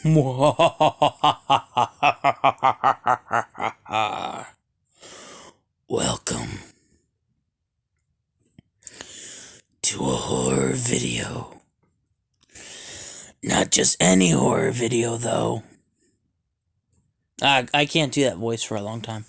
Welcome to a horror video. Not just any horror video, though. I can't do that voice for a long time.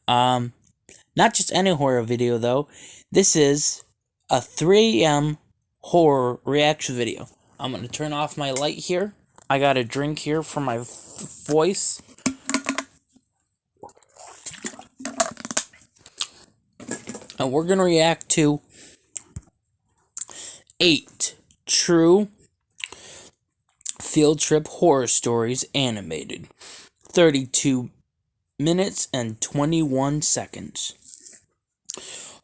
Not just any horror video, though. This is a 3 a.m. horror reaction video. I'm going to turn off my light here. I got a drink here for my voice. And we're going to react to 8 true field trip horror stories animated. 32 minutes and 21 seconds.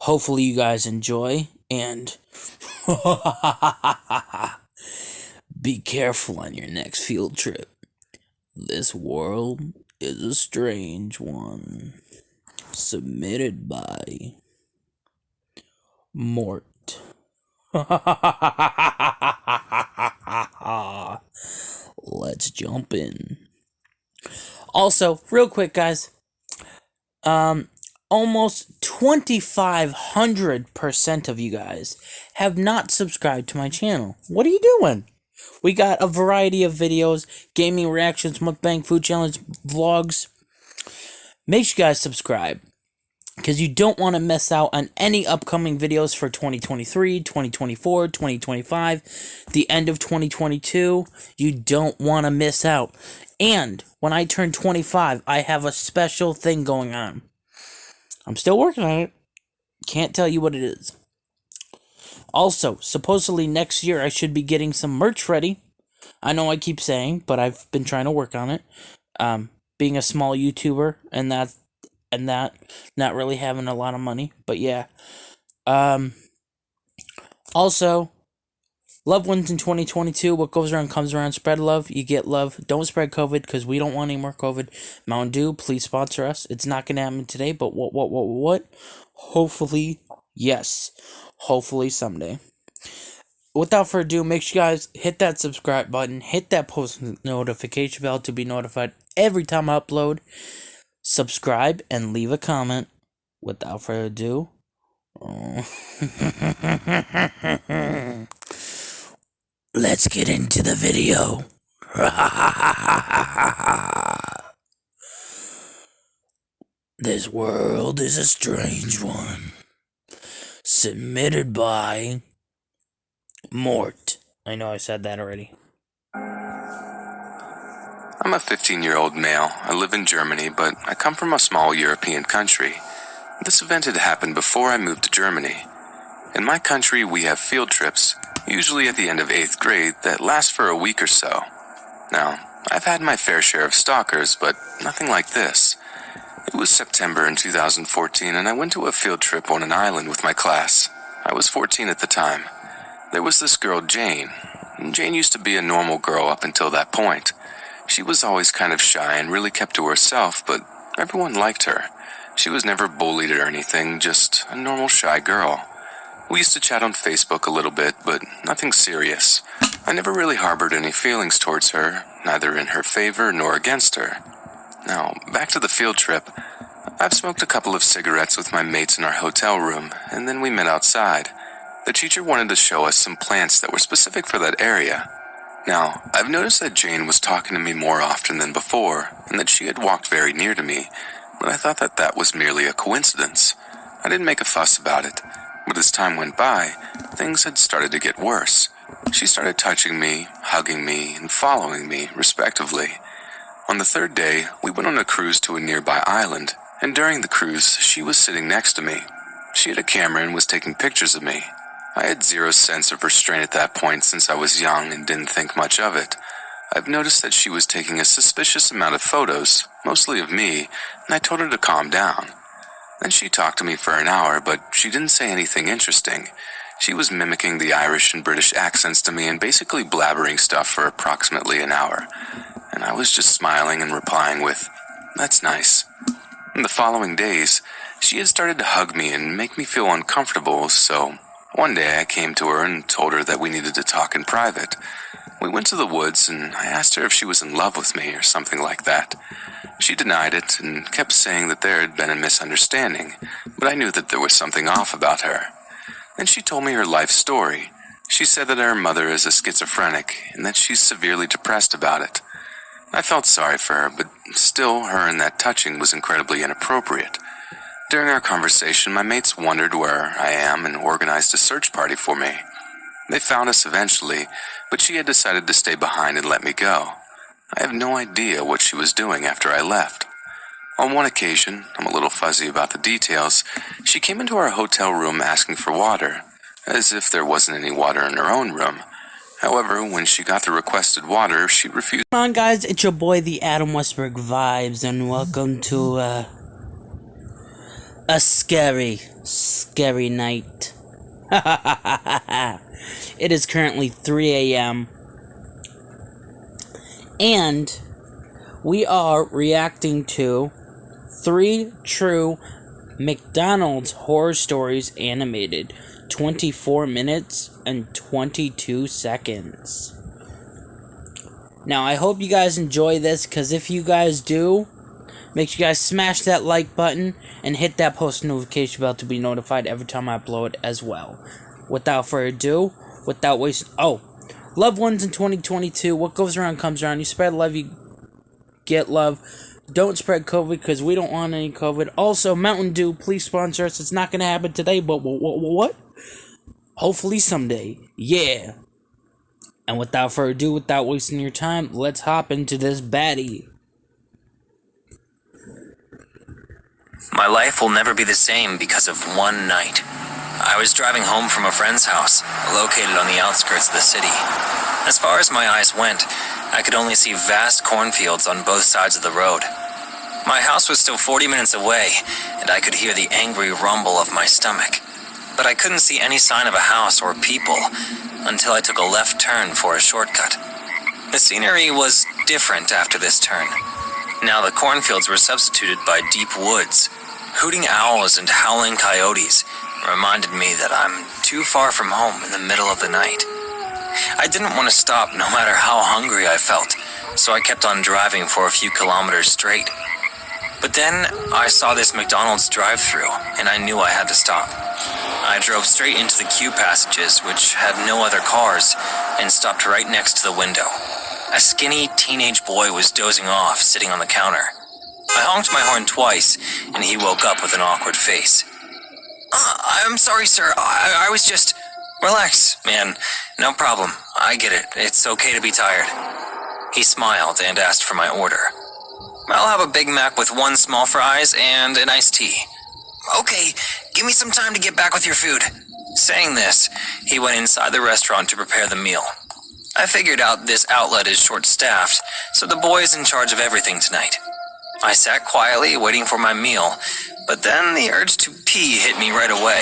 Hopefully you guys enjoy, and be careful on your next field trip. This world is a strange one. Submitted by Mort. Let's jump in. Also, real quick, guys. Almost 2,500% of you guys have not subscribed to my channel. What are you doing? We got a variety of videos, gaming reactions, mukbang, food challenge, vlogs. Make sure you guys subscribe, because you don't want to miss out on any upcoming videos for 2023, 2024, 2025, the end of 2022. You don't want to miss out. And when I turn 25, I have a special thing going on. I'm still working on it. Can't tell you what it is. Also, supposedly next year I should be getting some merch ready. I know I keep saying, but I've been trying to work on it. Being a small YouTuber and that, not really having a lot of money, but yeah. Also, loved ones in 2022, what goes around comes around. Spread love, you get love. Don't spread COVID, because we don't want any more COVID. Mountain Dew, please sponsor us. It's not going to happen today, but what? Hopefully, yes. Hopefully someday. Without further ado, make sure you guys hit that subscribe button, hit that post notification bell to be notified every time I upload. Subscribe and leave a comment. Without further ado, let's get into the video. This world is a strange one. Submitted by Mort. I know I said that already. I'm a 15-year-old male. I live in Germany, but I come from a small European country. This event had happened before I moved to Germany. In my country, we have field trips, usually at the end of 8th grade, that last for a week or so. Now, I've had my fair share of stalkers, but nothing like this. It was September in 2014, and I went to a field trip on an island with my class. I was 14 at the time. There was this girl, Jane. Jane used to be a normal girl up until that point. She was always kind of shy and really kept to herself, but everyone liked her. She was never bullied or anything, just a normal shy girl. We used to chat on Facebook a little bit, but nothing serious. I never really harbored any feelings towards her, neither in her favor nor against her. Now, back to the field trip. I've smoked a couple of cigarettes with my mates in our hotel room, and then we met outside. The teacher wanted to show us some plants that were specific for that area. Now, I've noticed that Jane was talking to me more often than before, and that she had walked very near to me, but I thought that that was merely a coincidence. I didn't make a fuss about it, but as time went by, things had started to get worse. She started touching me, hugging me, and following me, respectively. On the 3rd day, we went on a cruise to a nearby island, and during the cruise, she was sitting next to me. She had a camera and was taking pictures of me. I had zero sense of restraint at that point since I was young and didn't think much of it. I've noticed that she was taking a suspicious amount of photos, mostly of me, and I told her to calm down. Then she talked to me for an hour, but she didn't say anything interesting. She was mimicking the Irish and British accents to me and basically blabbering stuff for approximately an hour. And I was just smiling and replying with, "That's nice." In the following days, she had started to hug me and make me feel uncomfortable, so one day I came to her and told her that we needed to talk in private. We went to the woods, and I asked her if she was in love with me or something like that. She denied it and kept saying that there had been a misunderstanding, but I knew that there was something off about her. Then she told me her life story. She said that her mother is a schizophrenic and that she's severely depressed about it. I felt sorry for her, but still, her and that touching was incredibly inappropriate. During our conversation, my mates wondered where I am and organized a search party for me. They found us eventually, but she had decided to stay behind and let me go. I have no idea what she was doing after I left. On one occasion, I'm a little fuzzy about the details, she came into our hotel room asking for water, as if there wasn't any water in her own room. However, when she got the requested water, she refused. Come on, guys, it's your boy, the Adam Westberg Vibes, and welcome to a scary night. It is currently 3 a.m. and we are reacting to 3 true McDonald's horror stories animated, 24 minutes and 22 seconds. Now, I hope you guys enjoy this, because if you guys do, make sure you guys smash that like button and hit that post notification bell to be notified every time I upload as well. Without further ado, without wasting... Oh, loved ones in 2022, what goes around comes around. You spread love, you get love. Don't spread COVID, because we don't want any COVID. Also, Mountain Dew, please sponsor us. It's not going to happen today, but what? Hopefully someday. Yeah. And without further ado, without wasting your time, let's hop into this baddie. My life will never be the same because of one night. I was driving home from a friend's house, located on the outskirts of the city. As far as my eyes went, I could only see vast cornfields on both sides of the road. My house was still 40 minutes away, and I could hear the angry rumble of my stomach. But I couldn't see any sign of a house or people until I took a left turn for a shortcut. The scenery was different after this turn. Now the cornfields were substituted by deep woods. Hooting owls and howling coyotes reminded me that I'm too far from home in the middle of the night. I didn't want to stop no matter how hungry I felt, so I kept on driving for a few kilometers straight. But then I saw this McDonald's drive-thru, and I knew I had to stop. I drove straight into the queue passages, which had no other cars, and stopped right next to the window. A skinny teenage boy was dozing off, sitting on the counter. I honked my horn twice, and he woke up with an awkward face. I'm sorry, sir. I was just... Relax, man. No problem. I get it. It's okay to be tired. He smiled and asked for my order. I'll have a Big Mac with 1 small fries and an iced tea. Okay, give me some time to get back with your food. Saying this, he went inside the restaurant to prepare the meal. I figured out this outlet is short-staffed, so the boy is in charge of everything tonight. I sat quietly waiting for my meal, but then the urge to pee hit me right away.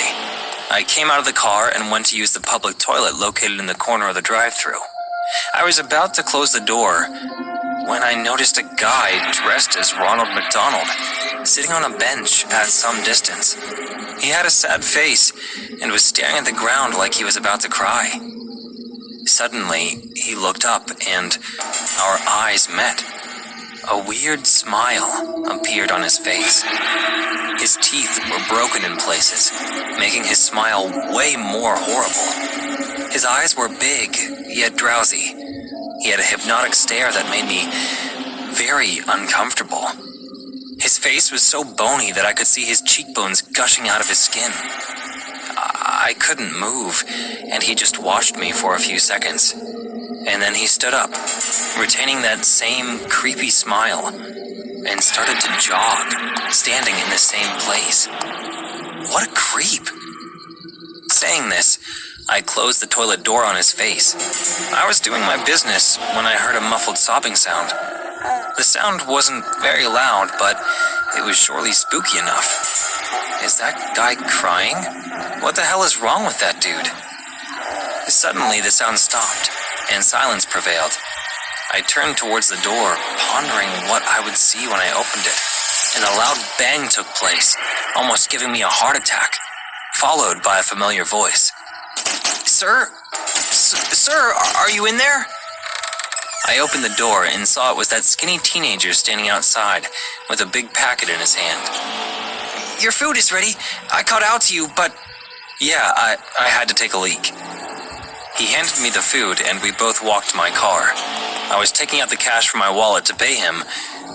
I came out of the car and went to use the public toilet located in the corner of the drive-thru. I was about to close the door when I noticed a guy dressed as Ronald McDonald sitting on a bench at some distance. He had a sad face and was staring at the ground like he was about to cry. Suddenly, he looked up and our eyes met. A weird smile appeared on his face. His teeth were broken in places, making his smile way more horrible. His eyes were big, yet drowsy. He had a hypnotic stare that made me very uncomfortable. His face was so bony that I could see his cheekbones gushing out of his skin. I couldn't move, and he just watched me for a few seconds. And then he stood up, retaining that same creepy smile, and started to jog, standing in the same place. What a creep! Saying this, I closed the toilet door on his face. I was doing my business when I heard a muffled sobbing sound. The sound wasn't very loud, but it was surely spooky enough. Is that guy crying? What the hell is wrong with that dude? Suddenly, the sound stopped, and silence prevailed. I turned towards the door, pondering what I would see when I opened it, and a loud bang took place, almost giving me a heart attack, followed by a familiar voice. Sir, are you in there? I opened the door and saw it was that skinny teenager standing outside with a big packet in his hand. "Your food is ready. I called out to you, but..." "Yeah, I had to take a leak." He handed me the food and we both walked to my car. I was taking out the cash from my wallet to pay him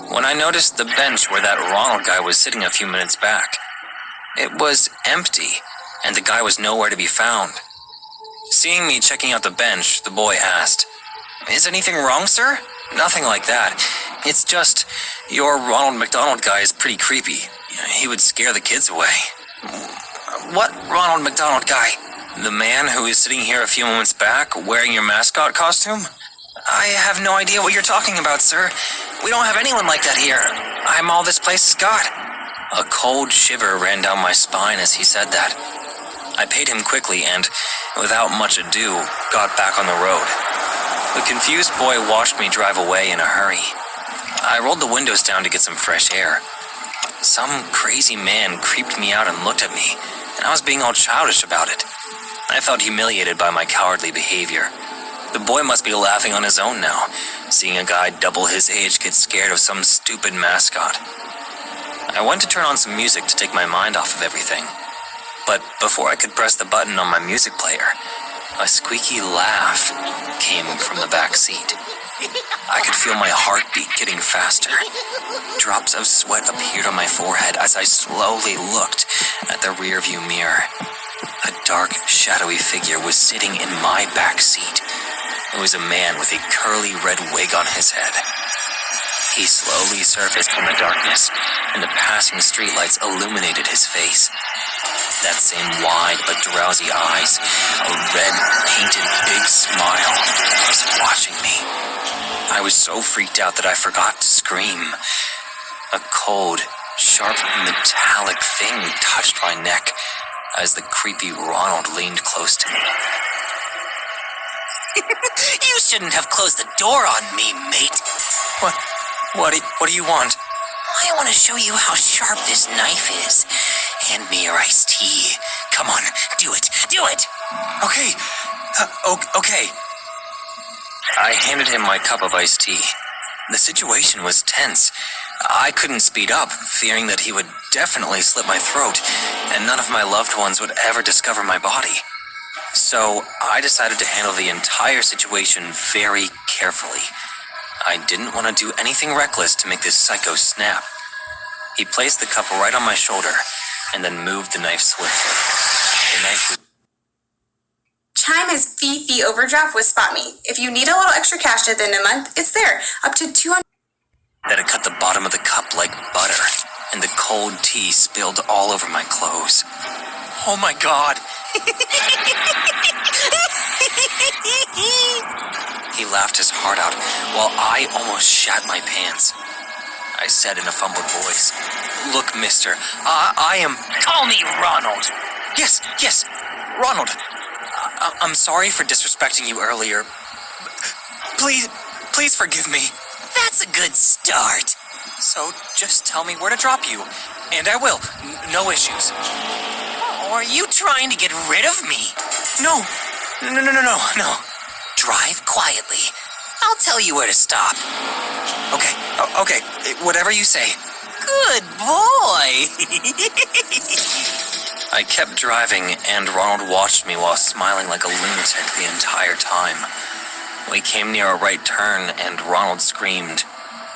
when I noticed the bench where that Ronald guy was sitting a few minutes back. It was empty, and the guy was nowhere to be found. Seeing me checking out the bench, the boy asked, "Is anything wrong, sir?" "Nothing like that. It's just, your Ronald McDonald guy is pretty creepy. He would scare the kids away." "What Ronald McDonald guy?" "The man who was sitting here a few moments back, wearing your mascot costume?" "I have no idea what you're talking about, sir. We don't have anyone like that here. I'm all this place has got." A cold shiver ran down my spine as he said that. I paid him quickly and, without much ado, got back on the road. The confused boy watched me drive away in a hurry. I rolled the windows down to get some fresh air. Some crazy man creeped me out and looked at me, and I was being all childish about it. I felt humiliated by my cowardly behavior. The boy must be laughing on his own now, seeing a guy double his age get scared of some stupid mascot. I went to turn on some music to take my mind off of everything. But before I could press the button on my music player, a squeaky laugh came from the back seat. I could feel my heartbeat getting faster. Drops of sweat appeared on my forehead as I slowly looked at the rearview mirror. A dark, shadowy figure was sitting in my back seat. It was a man with a curly red wig on his head. He slowly surfaced from the darkness, and the passing streetlights illuminated his face. That same wide but drowsy eyes, a red, painted, big smile, was watching me. I was so freaked out that I forgot to scream. A cold, sharp, metallic thing touched my neck as the creepy Ronald leaned close to me. "You shouldn't have closed the door on me, mate." What do you want?" "I want to show you how sharp this knife is. Hand me your iced tea. Come on, do it. Okay. Okay. I handed him my cup of iced tea. The situation was tense. I couldn't speed up, fearing that he would definitely slit my throat, and none of my loved ones would ever discover my body. So I decided to handle the entire situation very carefully. I didn't want to do anything reckless to make this psycho snap. He placed the cup right on my shoulder, and then moved the knife swiftly. The knife was... Chime is fee overdraft with SpotMe. If you need a little extra cash at the end of the month, it's there. Up to $200. That it cut the bottom of the cup like butter, and the cold tea spilled all over my clothes. Oh my God! He laughed his heart out, while I almost shat my pants. I said in a fumbled voice, "Look, mister, I am..." "Call me Ronald." Yes, Ronald. I'm sorry for disrespecting you earlier. Please forgive me. That's a good start. So just tell me where to drop you, and I will. No issues. Or are you trying to get rid of me? No. Drive quietly. I'll tell you where to stop. Okay, whatever you say. Good boy. I kept driving, and Ronald watched me while smiling like a lunatic the entire time. We came near a right turn, and Ronald screamed,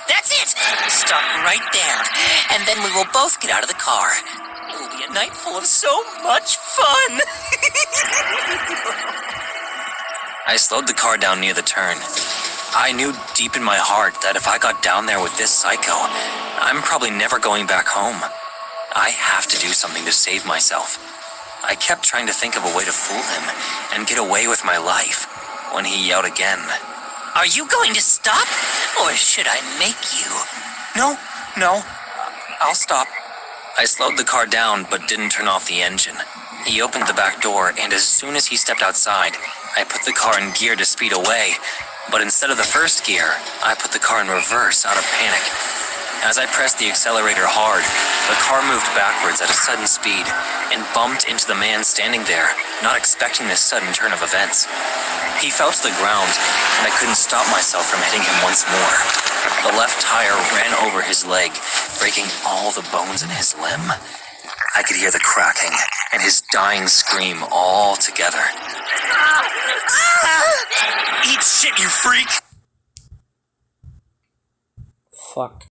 "That's it! Stop right there, and then we will both get out of the car. It will be a night full of so much fun!" I slowed the car down near the turn. I knew deep in my heart that if I got down there with this psycho, I'm probably never going back home. I have to do something to save myself. I kept trying to think of a way to fool him and get away with my life when he yelled again. "Are you going to stop, or should I make you?" No, I'll stop. I slowed the car down but didn't turn off the engine. He opened the back door, and as soon as he stepped outside, I put the car in gear to speed away, but instead of the first gear, I put the car in reverse out of panic. As I pressed the accelerator hard, the car moved backwards at a sudden speed and bumped into the man standing there, not expecting this sudden turn of events. He fell to the ground, and I couldn't stop myself from hitting him once more. The left tire ran over his leg, breaking all the bones in his limb. I could hear the cracking and his dying scream all together. Eat shit, you freak! Fuck.